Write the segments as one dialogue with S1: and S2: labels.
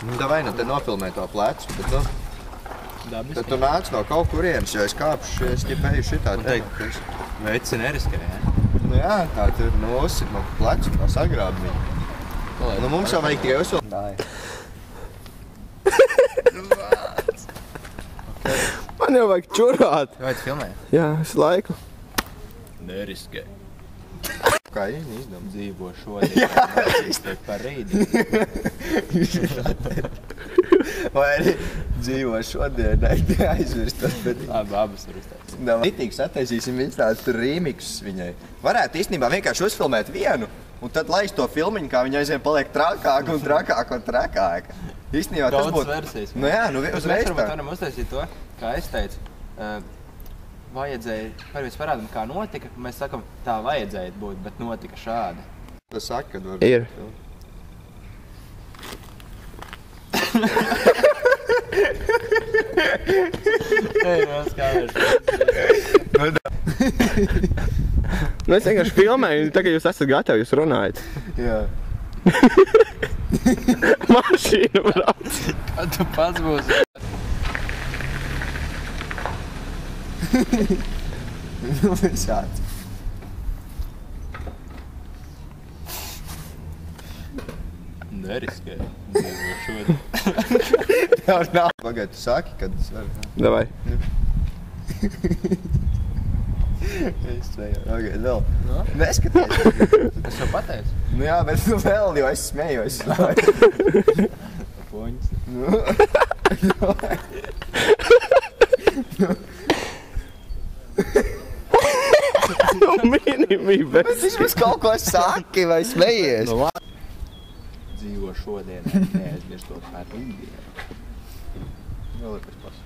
S1: Davai, nu te nofilmē to plecu, bet nu... Tad tu nāc no kaut kurienes, jo es kāpšu, es ģipēju šitā te.
S2: Veci neriskē, jā?
S1: Nu jā, tā tur nosit no plecu, tā sagrāb viņu. Nu mums jau vajag tikai uzfilmēt. Dāj.
S3: Man jau vajag čurāt.
S2: Vai tu filmē?
S3: Jā, visu laiku.
S2: Neriskē.
S1: Kā izdom?
S2: Dzīvo šodien, neaizmirst par rītdienu.
S1: Vai arī dzīvo šodien, neaizmirst par rītdienu.
S2: Labi, abas var uztaisīt.
S1: Ritīgi sataisīsim viņas tāds tur rīmiksus viņai. Varētu īstenībā vienkārši uzfilmēt vienu, un tad laist to filmiņu, kā viņa aizvien paliek trakāk un trakāk un trakāk. Īstenībā tas būtu...
S2: Daudz versijas.
S1: Nu jā, nu uzreiz
S2: Mēs
S1: tā.
S2: varam uztaisīt to, kā es teicu. Vajadzēja, parvies parādam, kā notika. Mēs sakam, tā vajadzēja būt, bet notika šādi.
S1: Tas saka, kad var...
S3: Ir.
S2: Ei, mēs kāvēšu.
S3: Nu, es vienkārši filmēju, tagad jūs esat gatavi, jūs runājat.
S1: Jā.
S3: Mašīna brauc.
S2: Kā tu pats būsi?
S1: Nu, šāds.
S2: Neriskē. Dzīvo šodien.
S1: Tev nav. Pagaid, tu saki, kad tas var.
S3: Davai.
S1: Es smēju. Pagaid, vēl.
S2: No?
S1: Neskaties.
S2: Es jau pateicu.
S1: Nu jā, bet nu vēl, jo es smējos.
S2: Poņas.
S3: Nu, minimības.
S1: Bet viņš mums kaut ko saki vai smejies.
S2: Dzīvo šodien, neaizmirstot par rītdienu.
S1: Vēl ir pēc pasu.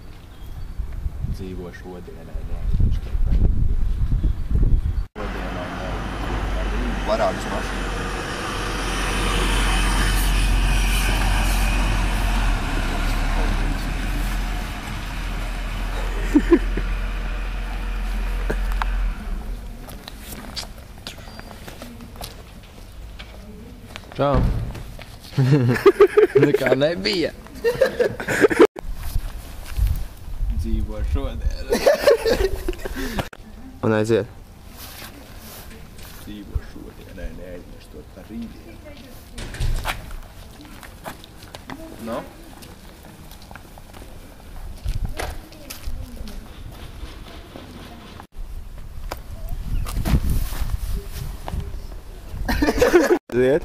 S2: Dzīvo šodien, neaizmirstot par rītdienu. Šodienai neaizmirstot par rītdienu.
S1: Parādus mašīnu.
S2: Čau. Nekā nebija. Dzīvo šodien.
S3: Un aiziet.
S2: Dzīvo šodienai, neaizmirstot par rītdienu. No?
S3: Aiziet.